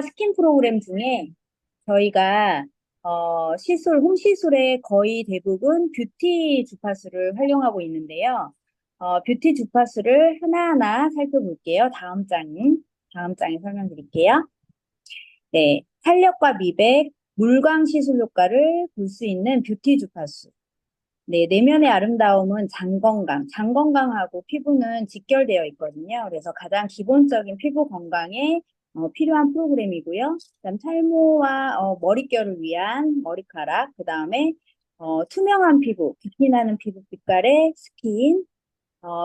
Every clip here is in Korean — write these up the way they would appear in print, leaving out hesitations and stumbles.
스킨 프로그램 중에 저희가 홈시술의 거의 대부분 뷰티 주파수를 활용하고 있는데요. 뷰티 주파수를 하나하나 살펴볼게요. 다음 장에 설명드릴게요. 네, 탄력과 미백, 물광 시술 효과를 볼 수 있는 뷰티 주파수. 네, 내면의 아름다움은 장 건강하고 피부는 직결되어 있거든요. 그래서 가장 기본적인 피부 건강에 필요한 프로그램이고요. 그다음 탈모와 머릿결을 위한 머리카락, 그다음에 투명한 피부, 빛이 나는 피부 빛깔의 스킨,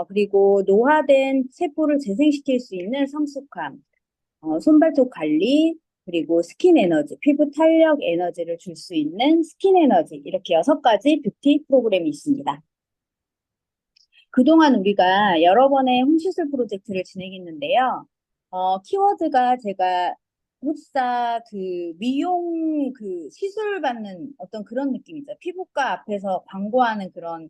그리고 노화된 세포를 재생시킬 수 있는 성숙함, 손발톱 관리, 그리고 스킨 에너지, 피부 탄력 에너지를 줄 수 있는 스킨 에너지, 이렇게 6가지 뷰티 프로그램이 있습니다. 그동안 우리가 여러 번의 홈시술 프로젝트를 진행했는데요. 키워드가 제가 흡사 미용 시술 받는 어떤 그런 느낌이죠. 피부과 앞에서 광고하는 그런,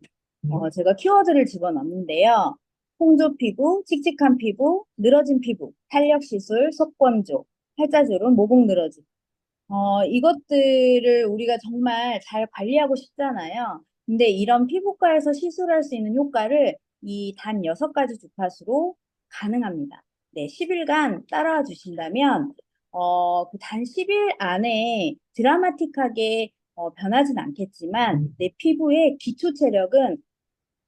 제가 키워드를 집어넣는데요. 홍조 피부, 칙칙한 피부, 늘어진 피부, 탄력 시술, 속건조, 팔자주름, 모공 늘어짐. 이것들을 우리가 정말 잘 관리하고 싶잖아요. 근데 이런 피부과에서 시술할 수 있는 효과를 이 단 6가지 주파수로 가능합니다. 네, 10일간 따라와 주신다면, 그 단 10일 안에 드라마틱하게 변하진 않겠지만, 내 피부의 기초 체력은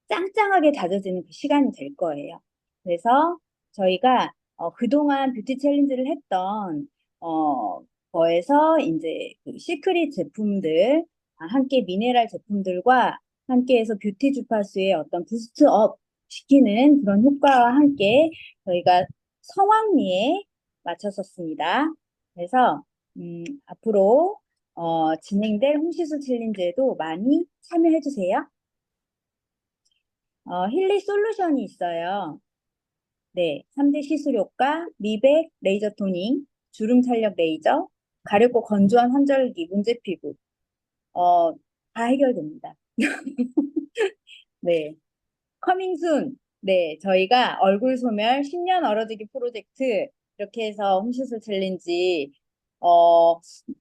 짱짱하게 다져지는 그 시간이 될 거예요. 그래서 저희가 그동안 뷰티 챌린지를 했던 어, 거에서 이제 그 시크릿 제품들, 함께 미네랄 제품들과 함께해서 뷰티 주파수의 어떤 부스트업 시키는 그런 효과와 함께 저희가 성황리에 마쳤었습니다. 그래서 앞으로 진행될 홈시술 챌린지에도 많이 참여해 주세요. 힐리 솔루션이 있어요. 네, 3대 시술 효과, 미백, 레이저 토닝, 주름 탄력 레이저, 가렵고 건조한 환절기, 문제 피부, 어, 다 해결됩니다. 네, 커밍순. 네, 저희가 얼굴 소멸 10년 얼어지기 프로젝트, 이렇게 해서 홈시술 챌린지, 어,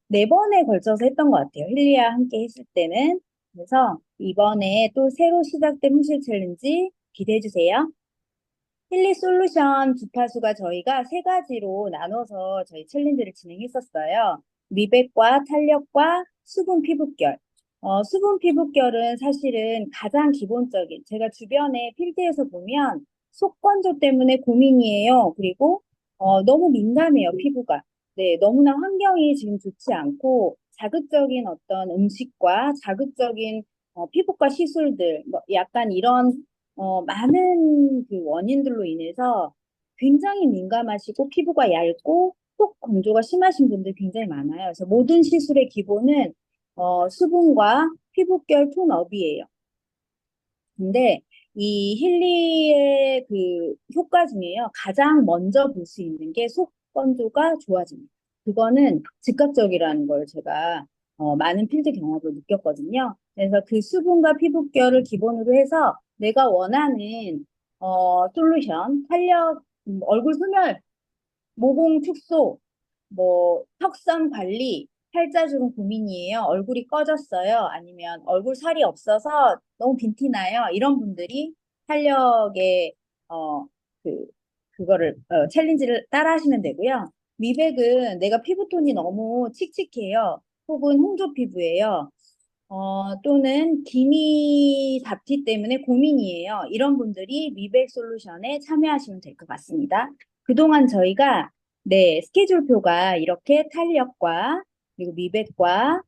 4번에 걸쳐서 했던 것 같아요. 힐리와 함께 했을 때는. 그래서 이번에 또 새로 시작된 홈시술 챌린지 기대해 주세요. 힐리 솔루션 주파수가 저희가 3가지로 나눠서 저희 챌린지를 진행했었어요. 미백과 탄력과 수분 피부결. 수분 피부결은 사실은 가장 기본적인, 제가 주변에 필드에서 보면 속건조 때문에 고민이에요. 그리고 너무 민감해요, 피부가. 네, 너무나 환경이 지금 좋지 않고 자극적인 어떤 음식과 자극적인 피부과 시술들, 뭐 약간 이런 많은 그 원인들로 인해서 굉장히 민감하시고 피부가 얇고 속 건조가 심하신 분들 굉장히 많아요. 그래서 모든 시술의 기본은 수분과 피부결 톤업이에요. 근데 이 힐리의 그 효과 중에요. 가장 먼저 볼 수 있는 게 속 건조가 좋아집니다. 그거는 즉각적이라는 걸 제가 많은 필드 경험으로 느꼈거든요. 그래서 그 수분과 피부결을 기본으로 해서 내가 원하는 솔루션, 탄력, 얼굴 소멸, 모공 축소, 뭐 턱선 관리, 팔자주름 고민이에요. 얼굴이 꺼졌어요. 아니면 얼굴 살이 없어서 너무 빈티나요. 이런 분들이 탄력의 어, 그 그거를 챌린지를 따라 하시면 되고요. 미백은 내가 피부톤이 너무 칙칙해요. 혹은 홍조 피부예요. 또는 기미 잡티 때문에 고민이에요. 이런 분들이 미백 솔루션에 참여하시면 될 것 같습니다. 그동안 저희가 네, 스케줄표가 이렇게 탄력과 그리고 미백과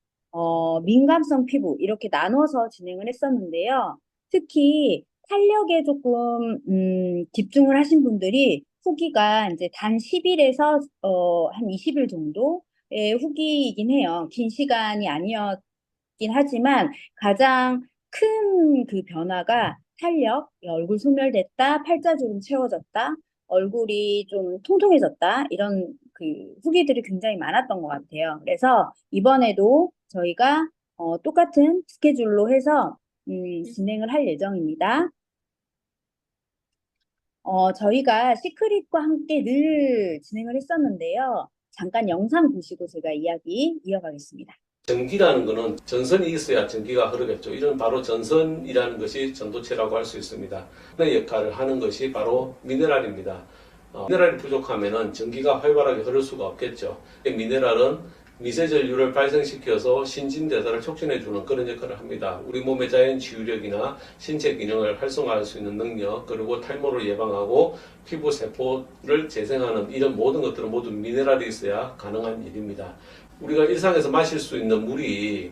민감성 피부 이렇게 나눠서 진행을 했었는데요. 특히 탄력에 조금 집중을 하신 분들이 후기가 이제 단 10일에서 한 20일 정도의 후기이긴 해요. 긴 시간이 아니었긴 하지만 가장 큰 그 변화가 탄력, 얼굴 소멸됐다, 팔자주름 채워졌다, 얼굴이 좀 통통해졌다, 이런 그 후기들이 굉장히 많았던 것 같아요. 그래서 이번에도 저희가 똑같은 스케줄로 해서 진행을 할 예정입니다. 저희가 시크릿과 함께 늘 진행을 했었는데요. 잠깐 영상 보시고 제가 이야기 이어가겠습니다. 전기라는 것은 전선이 있어야 전기가 흐르겠죠. 이런 바로 전선이라는 것이 전도체라고 할 수 있습니다. 그 역할을 하는 것이 바로 미네랄입니다. 미네랄이 부족하면 전기가 활발하게 흐를 수가 없겠죠. 미네랄은 미세 전류를 발생시켜서 신진대사를 촉진해주는 그런 역할을 합니다. 우리 몸의 자연 치유력이나 신체 기능을 활성화할 수 있는 능력, 그리고 탈모를 예방하고 피부 세포를 재생하는 이런 모든 것들은 모두 미네랄이 있어야 가능한 일입니다. 우리가 일상에서 마실 수 있는 물이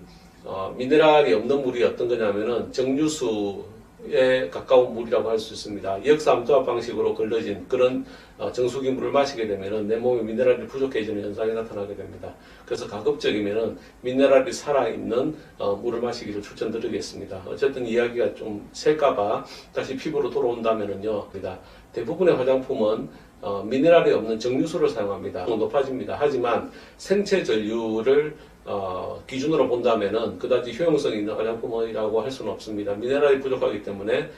미네랄이 없는 물이 어떤 거냐면은 정류수에 가까운 물이라고 할 수 있습니다. 역삼투압 방식으로 걸러진 그런 정수기 물을 마시게 되면은 내 몸에 미네랄이 부족해지는 현상이 나타나게 됩니다. 그래서 가급적이면은 미네랄이 살아있는 물을 마시기를 추천드리겠습니다. 어쨌든 이야기가 좀 셀까봐 다시 피부로 돌아온다면은요, 대부분의 화장품은 미네랄이 없는 정류수를 사용합니다. 높아집니다. 하지만 생체 전류를 기준으로 본다면은 그다지 효용성이 있는 화장품이라고 할 수는 없습니다. 미네랄이 부족하기 때문에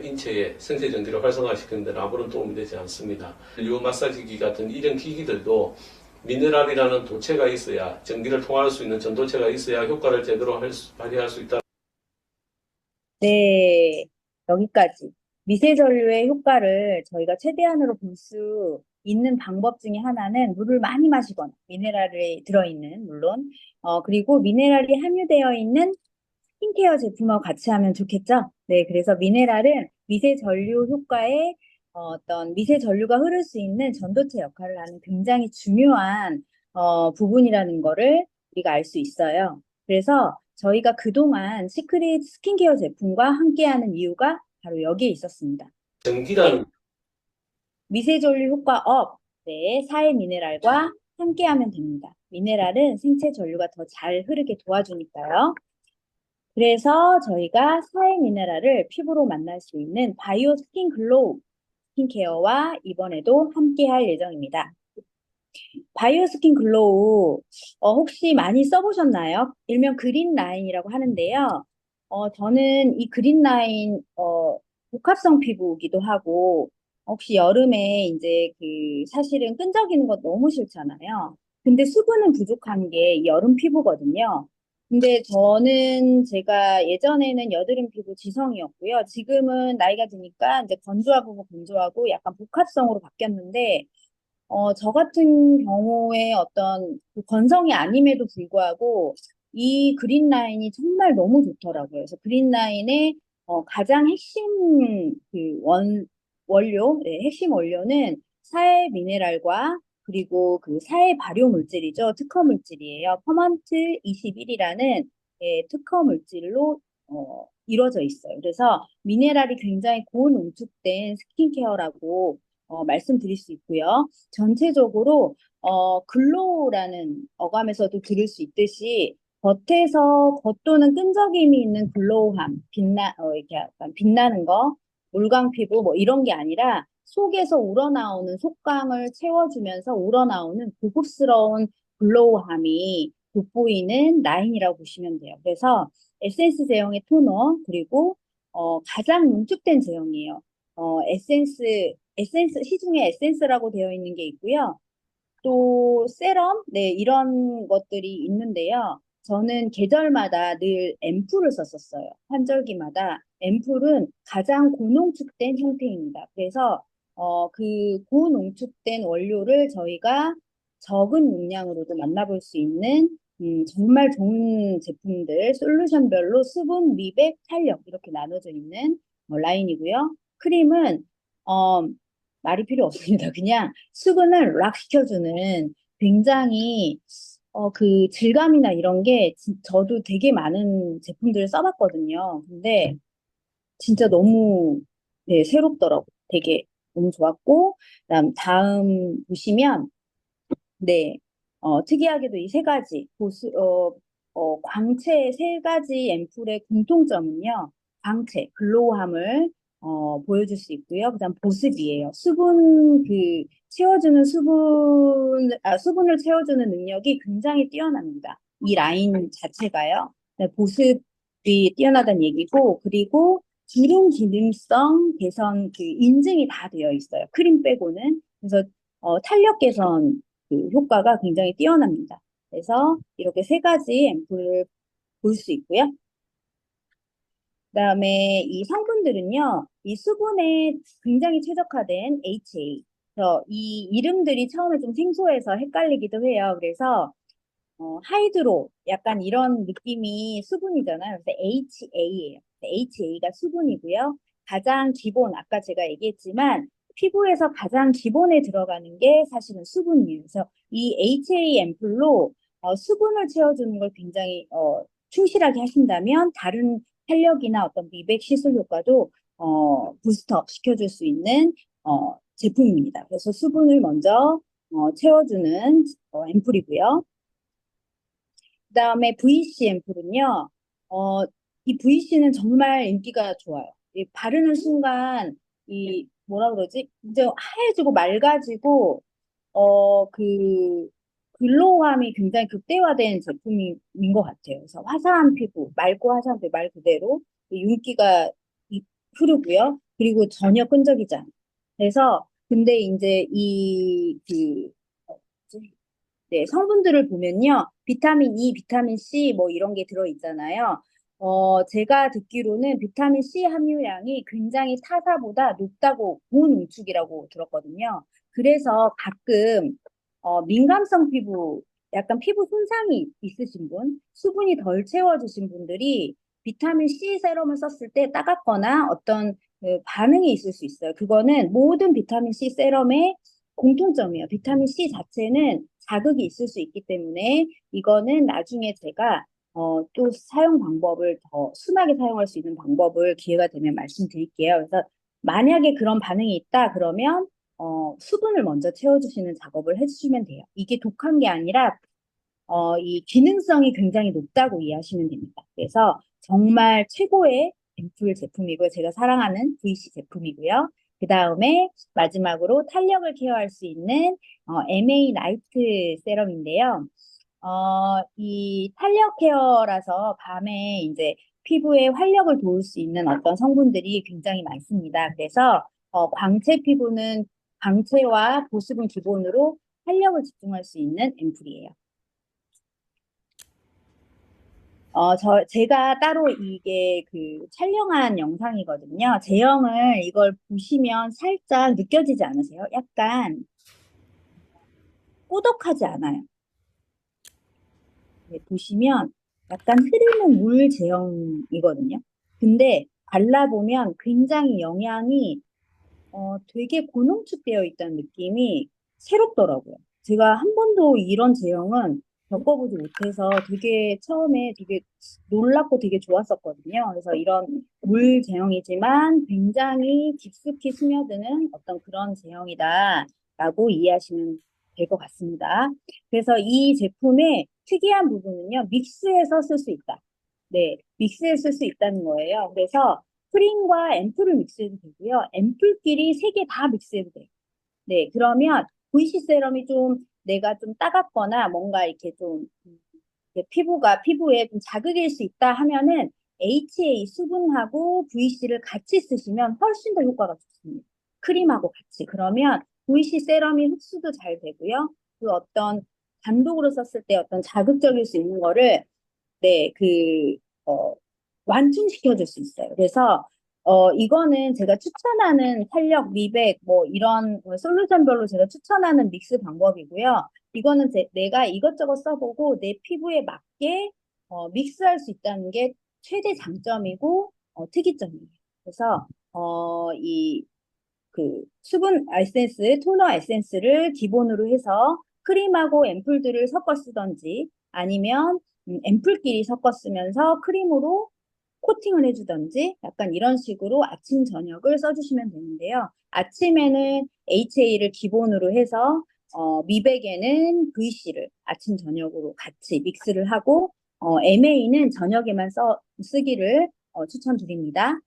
인체의 생체 전기를 활성화시키는 데는 아무런 도움이 되지 않습니다. 전류 마사지기 같은 이런 기기들도 미네랄이라는 도체가 있어야, 전기를 통할 수 있는 전도체가 있어야 효과를 제대로 발휘할 수 있다. 네, 여기까지. 미세전류의 효과를 저희가 최대한으로 볼 수 있는 방법 중에 하나는 물을 많이 마시거나, 미네랄이 들어있는, 물론, 그리고 미네랄이 함유되어 있는 스킨케어 제품하고 같이 하면 좋겠죠? 네, 그래서 미네랄은 미세전류 효과에 어떤 미세전류가 흐를 수 있는 전도체 역할을 하는 굉장히 중요한 부분이라는 거를 우리가 알 수 있어요. 그래서 저희가 그동안 시크릿 스킨케어 제품과 함께하는 이유가 바로 여기에 있었습니다. 전기라는 미세전류 효과 업, 네, 사해 미네랄과 함께하면 됩니다. 미네랄은 생체 전류가 더 잘 흐르게 도와주니까요. 그래서 저희가 사해 미네랄을 피부로 만날 수 있는 바이오 스킨 글로우 스킨케어와 이번에도 함께할 예정입니다. 바이오 스킨 글로우 혹시 많이 써보셨나요? 일명 그린라인이라고 하는데요. 저는 이 그린라인 복합성 피부이기도 하고 혹시 여름에 이제 그 사실은 끈적이는 거 너무 싫잖아요. 근데 수분은 부족한 게 여름 피부거든요. 근데 저는 제가 예전에는 여드름 피부 지성이었고요. 지금은 나이가 드니까 이제 건조하고 약간 복합성으로 바뀌었는데 저 같은 경우에 어떤 그 건성이 아님에도 불구하고 이 그린라인이 정말 너무 좋더라고요. 그래서 그린라인의 가장 핵심 원료, 네, 핵심 원료는 사해 미네랄과 그리고 그 사해 발효 물질이죠. 특허 물질이에요. 퍼먼트 21이라는 특허 물질로 이루어져 있어요. 그래서 미네랄이 굉장히 고농축된 스킨케어라고 말씀드릴 수 있고요. 전체적으로 글로우라는 어감에서도 들을 수 있듯이 겉도는 끈적임이 있는 글로우함, 이렇게 약간 빛나는 거, 물광 피부 뭐 이런 게 아니라 속에서 우러나오는 속감을 채워주면서 우러나오는 고급스러운 글로우함이 돋보이는 라인이라고 보시면 돼요. 그래서 에센스 제형의 토너 그리고 가장 농축된 제형이에요. 에센스, 시중에 에센스라고 되어 있는 게 있고요. 또 세럼, 네, 이런 것들이 있는데요. 저는 계절마다 늘 앰플을 썼었어요. 환절기마다. 앰플은 가장 고농축된 형태입니다. 그래서 그 고농축된 원료를 저희가 적은 용량으로도 만나볼 수 있는 정말 좋은 제품들, 솔루션별로 수분, 미백, 탄력 이렇게 나눠져 있는 라인이고요. 크림은 어, 말이 필요 없습니다. 그냥 수분을 락 시켜주는 굉장히 그 질감이나 이런 게 저도 되게 많은 제품들을 써봤거든요. 근데 진짜 너무 네, 새롭더라고. 되게 너무 좋았고 다음 보시면 네, 특이하게도 이 세 가지 광채 세 가지 앰플의 공통점은요. 광채, 글로우함을 보여줄 수 있고요. 그다음 보습이에요. 수분을 채워주는 능력이 굉장히 뛰어납니다. 이 라인 자체가요. 네, 보습이 뛰어나다는 얘기고, 그리고 주름 기능성 개선 그 인증이 다 되어 있어요. 크림 빼고는. 그래서 탄력 개선 그 효과가 굉장히 뛰어납니다. 그래서 이렇게 세 가지 앰플을 볼 수 있고요. 그다음에 이 성분들은요, 이 수분에 굉장히 최적화된 HA. 그래서 이 이름들이 처음에 좀 생소해서 헷갈리기도 해요. 그래서 하이드로 약간 이런 느낌이 수분이잖아요. 그래서 HA예요. HA가 수분이고요. 가장 기본, 아까 제가 얘기했지만 피부에서 가장 기본에 들어가는 게 사실은 수분이에요. 그래서 이 HA 앰플로 수분을 채워주는 걸 굉장히 충실하게 하신다면 다른 탄력이나 어떤 미백 시술 효과도 부스트업 시켜줄 수 있는 제품입니다. 그래서 수분을 먼저 채워주는 앰플이고요. 그다음에 VC 앰플은요, 어, 이 VC는 정말 인기가 좋아요. 이 바르는 순간 이 뭐라 그러지? 이제 하얘지고 맑아지고 그 글로우함이 굉장히 극대화된 제품인 것 같아요. 그래서 화사한 피부, 맑고 화사한 피부 말 그대로 이 윤기가 흐르고요. 그리고 전혀 끈적이지 않아요. 그래서 근데 이제 네, 성분들을 보면요. 비타민 E, 비타민 C 뭐 이런 게 들어있잖아요. 제가 듣기로는 비타민 C 함유량이 굉장히 타사보다 높다고 본 우측이라고 들었거든요. 그래서 가끔 민감성 피부, 약간 피부 손상이 있으신 분, 수분이 덜 채워지신 분들이 비타민 C 세럼을 썼을 때 따갑거나 어떤 그 반응이 있을 수 있어요. 그거는 모든 비타민 C 세럼의 공통점이에요. 비타민 C 자체는 자극이 있을 수 있기 때문에 이거는 나중에 제가 또 사용 방법을 더 순하게 사용할 수 있는 방법을 기회가 되면 말씀드릴게요. 그래서 만약에 그런 반응이 있다 그러면 수분을 먼저 채워주시는 작업을 해주시면 돼요. 이게 독한 게 아니라 이 기능성이 굉장히 높다고 이해하시면 됩니다. 그래서 정말 최고의 앰플 제품이고요. 제가 사랑하는 VC 제품이고요. 그 다음에 마지막으로 탄력을 케어할 수 있는 MA 나이트 세럼인데요. 이 탄력 케어라서 밤에 이제 피부에 활력을 도울 수 있는 어떤 성분들이 굉장히 많습니다. 그래서 광채 피부는 광채와 보습은 기본으로 탄력을 집중할 수 있는 앰플이에요. 제가 따로 이게 그 촬영한 영상이거든요. 제형을 이걸 보시면 살짝 느껴지지 않으세요? 약간 꾸덕하지 않아요. 네, 보시면 약간 흐르는 물 제형이거든요. 근데 발라보면 굉장히 영양이 되게 고농축되어 있다는 느낌이 새롭더라고요. 제가 한 번도 이런 제형은 겪어보지 못해서 되게 처음에 되게 놀랍고 되게 좋았었거든요. 그래서 이런 물 제형이지만 굉장히 깊숙이 스며드는 어떤 그런 제형이다라고 이해하시면 될 것 같습니다. 그래서 이 제품의 특이한 부분은요, 믹스해서 쓸 수 있다. 네, 믹스해서 쓸 수 있다는 거예요. 그래서 크림과 앰플을 믹스해도 되고요. 앰플끼리 세 개 다 믹스해도 돼요. 네, 그러면 VC 세럼이 좀 내가 좀 따갑거나 뭔가 이렇게 좀 이렇게 피부에 좀 자극일 수 있다 하면은 HA 수분하고 VC를 같이 쓰시면 훨씬 더 효과가 좋습니다. 크림하고 같이. 그러면 VC 세럼이 흡수도 잘 되고요. 그 어떤 단독으로 썼을 때 어떤 자극적일 수 있는 거를 네, 어, 완충시켜 줄 수 있어요. 그래서, 이거는 제가 추천하는 탄력, 미백, 뭐, 이런 솔루션별로 제가 추천하는 믹스 방법이고요. 이거는 내가 이것저것 써보고 내 피부에 맞게, 믹스할 수 있다는 게 최대 장점이고, 특이점이에요. 그래서, 수분 에센스, 토너 에센스를 기본으로 해서 크림하고 앰플들을 섞어 쓰던지 아니면 앰플끼리 섞어 쓰면서 크림으로 코팅을 해주던지 약간 이런 식으로 아침, 저녁을 써주시면 되는데요. 아침에는 HA를 기본으로 해서 미백에는 VC를 아침, 저녁으로 같이 믹스를 하고 MA는 저녁에만 쓰기를 추천드립니다.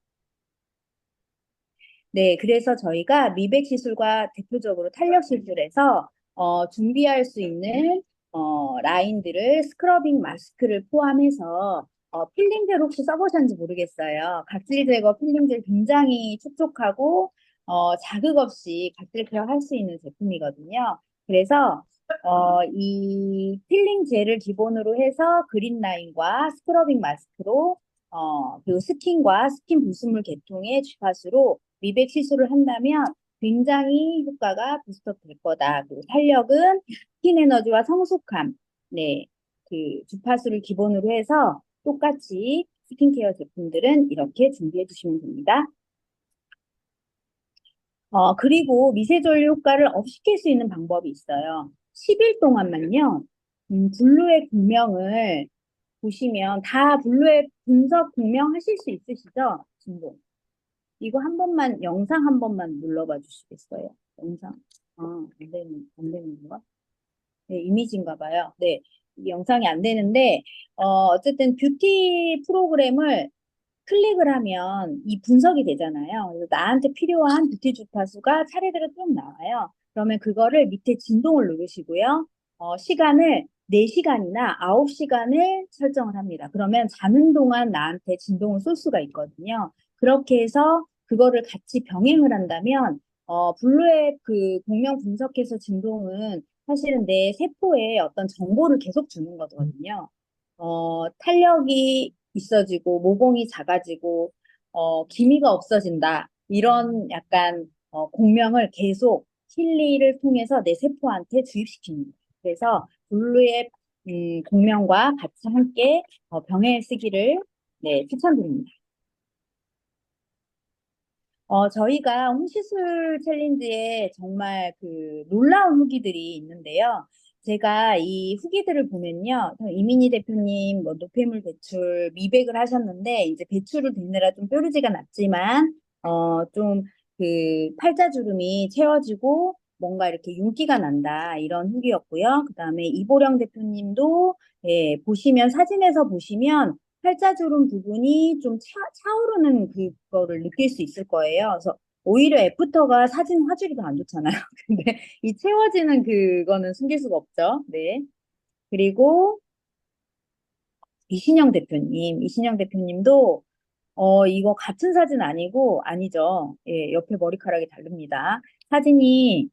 네, 그래서 저희가 미백 시술과 대표적으로 탄력 시술에서 준비할 수 있는 라인들을 스크러빙 마스크를 포함해서 필링젤 혹시 써보셨는지 모르겠어요. 각질 제거 필링젤 굉장히 촉촉하고 자극 없이 각질 케어 할 수 있는 제품이거든요. 그래서 이 필링 젤을 기본으로 해서 그린 라인과 스크러빙 마스크로 그리고 스킨과 스킨 불순물 계통의 주파수로 미백 시술을 한다면 굉장히 효과가 부스트업 될 거다. 그리고 탄력은 스킨 에너지와 성숙함, 네, 그 주파수를 기본으로 해서 똑같이 스킨케어 제품들은 이렇게 준비해 두시면 됩니다. 그리고 미세전류 효과를 업시킬 수 있는 방법이 있어요. 10일 동안만요, 블루의 공명을 보시면 다 블루의 분석 공명 하실 수 있으시죠? 진동. 이거 한 번만, 영상 한 번만 눌러봐 주시겠어요? 영상. 안 되는 건가? 네, 이미지인가 봐요. 네, 이 영상이 안 되는데, 어쨌든 뷰티 프로그램을 클릭을 하면 이 분석이 되잖아요. 그래서 나한테 필요한 뷰티 주파수가 차례대로 쭉 나와요. 그러면 그거를 밑에 진동을 누르시고요. 시간을 4시간이나 9시간을 설정을 합니다. 그러면 자는 동안 나한테 진동을 쏠 수가 있거든요. 그렇게 해서 그거를 같이 병행을 한다면 블루의 그 공명 분석해서 진동은 사실은 내 세포에 어떤 정보를 계속 주는 거거든요. 탄력이 있어지고 모공이 작아지고 기미가 없어진다. 이런 약간 공명을 계속 힐리를 통해서 내 세포한테 주입시키는 거예요. 그래서 블루의 공명과 같이 함께 병행을 쓰기를 네, 추천드립니다. 저희가 홈시술 챌린지에 정말 그 놀라운 후기들이 있는데요. 제가 이 후기들을 보면요. 이민희 대표님 뭐 노폐물 배출, 미백을 하셨는데 이제 배출을 되느라 좀 뾰루지가 났지만 좀 그 팔자주름이 채워지고 뭔가 이렇게 윤기가 난다 이런 후기였고요. 그다음에 이보령 대표님도 예, 보시면 사진에서 보시면 팔자주름 부분이 좀 차오르는 그거를 느낄 수 있을 거예요. 그래서 오히려 애프터가 사진 화질이 더 안 좋잖아요. 근데 이 채워지는 그거는 숨길 수가 없죠. 네. 그리고 이신영 대표님도 이거 같은 사진 아니죠. 예, 옆에 머리카락이 다릅니다. 사진이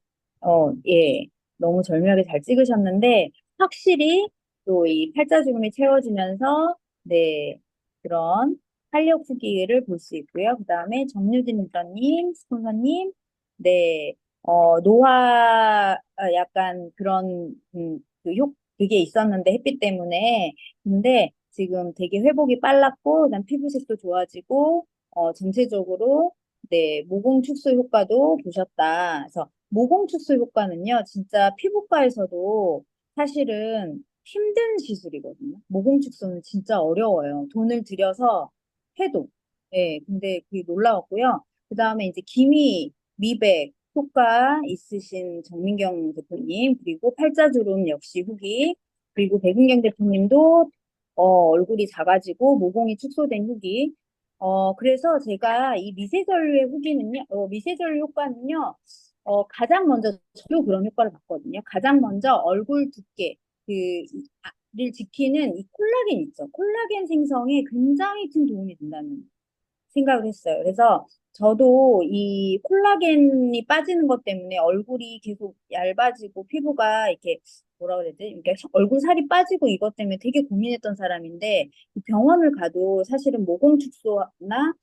예, 너무 절묘하게 잘 찍으셨는데 확실히 또 이 팔자주름이 채워지면서 네, 그런 활력 후기를 볼 수 있고요. 그다음에 정유진 리더님, 스폰서님, 네, 노화 약간 그런 그게 있었는데 햇빛 때문에 근데 지금 되게 회복이 빨랐고, 그다음 피부색도 좋아지고, 전체적으로, 네, 모공 축소 효과도 보셨다. 그래서 모공 축소 효과는요, 진짜 피부과에서도 사실은 힘든 시술이거든요. 모공 축소는 진짜 어려워요. 돈을 들여서 해도. 예, 근데 그게 놀라웠고요. 그 다음에 이제 기미, 미백, 효과 있으신 정민경 대표님, 그리고 팔자주름 역시 후기, 그리고 백은경 대표님도 얼굴이 작아지고 모공이 축소된 후기. 그래서 제가 이 미세전류의 후기는요, 미세전류 효과는요, 가장 먼저 저도 그런 효과를 봤거든요. 가장 먼저 얼굴 두께, 를 지키는 이 콜라겐 있죠. 콜라겐 생성에 굉장히 큰 도움이 된다는 생각을 했어요. 그래서 저도 이 콜라겐이 빠지는 것 때문에 얼굴이 계속 얇아지고 피부가 이렇게 뭐라 그래야 되지? 이렇게 얼굴 살이 빠지고 이것 때문에 되게 고민했던 사람인데 이 병원을 가도 사실은 모공 축소나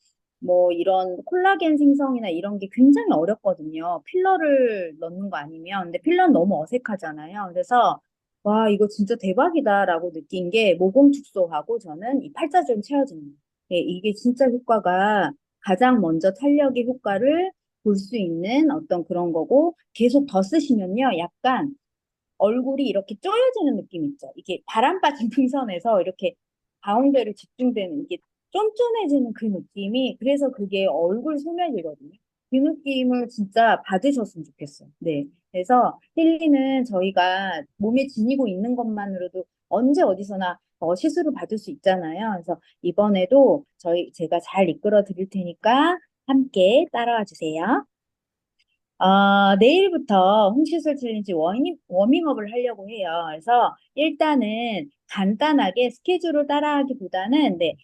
뭐 이런 콜라겐 생성이나 이런 게 굉장히 어렵거든요. 필러를 넣는 거 아니면. 근데 필러는 너무 어색하잖아요. 그래서 와, 이거 진짜 대박이다라고 느낀 게 모공 축소하고 저는 이 팔자주름 채워지는 거. 예, 이게 진짜 효과가 가장 먼저 탄력의 효과를 볼 수 있는 어떤 그런 거고 계속 더 쓰시면요. 약간 얼굴이 이렇게 쪼여지는 느낌 있죠. 이게 바람 빠진 풍선에서 이렇게 가운데로 집중되는 이게 쫀쫀해지는 그 느낌이 그래서 그게 얼굴 소면이거든요. 그 느낌을 진짜 받으셨으면 좋겠어요. 네. 그래서 힐리는 저희가 몸에 지니고 있는 것만으로도 언제 어디서나 시술을 받을 수 있잖아요. 그래서 이번에도 제가 잘 이끌어 드릴 테니까 함께 따라와 주세요. 내일부터 홍시술 챌린지 워밍업을 하려고 해요. 그래서 일단은 간단하게 스케줄을 따라하기보다는, 네,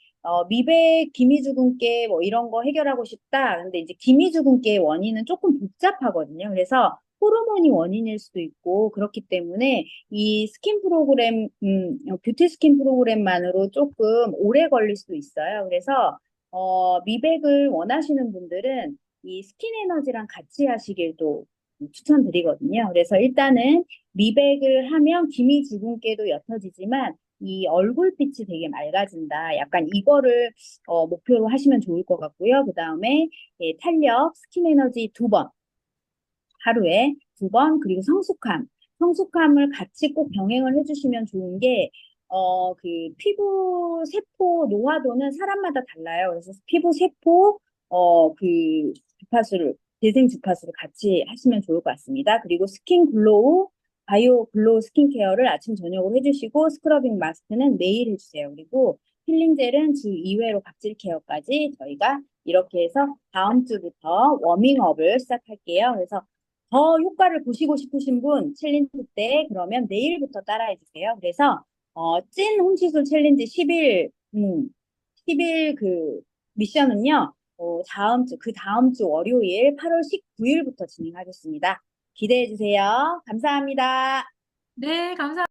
미백, 기미주근깨 뭐 이런 거 해결하고 싶다. 근데 이제 기미주근깨의 원인은 조금 복잡하거든요. 그래서 호르몬이 원인일 수도 있고 그렇기 때문에 이 스킨 프로그램, 뷰티 스킨 프로그램만으로 조금 오래 걸릴 수도 있어요. 그래서 미백을 원하시는 분들은 이 스킨 에너지랑 같이 하시길도 추천드리거든요. 그래서 일단은 미백을 하면 기미 주근깨도 옅어지지만 이 얼굴빛이 되게 맑아진다. 약간 이거를 목표로 하시면 좋을 것 같고요. 그 다음에 예, 탄력, 스킨 에너지 2번, 하루에 2번, 그리고 성숙함. 성숙함을 같이 꼭 병행을 해주시면 좋은 게, 그 피부 세포 노화도는 사람마다 달라요. 그래서 피부 세포, 주파수를, 재생 주파수를 같이 하시면 좋을 것 같습니다. 그리고 스킨 글로우, 바이오 글로우 스킨케어를 아침, 저녁으로 해주시고, 스크러빙 마스크는 매일 해주세요. 그리고 필링 젤은 주 2회로 각질 케어까지 저희가 이렇게 해서 다음 주부터 워밍업을 시작할게요. 그래서 더 효과를 보시고 싶으신 분 챌린지 때 그러면 내일부터 따라해 주세요. 그래서 찐 홈시술 챌린지 10일 그 미션은요. 그 다음 주 월요일 8월 19일부터 진행하겠습니다. 기대해 주세요. 감사합니다. 네, 감사합니다.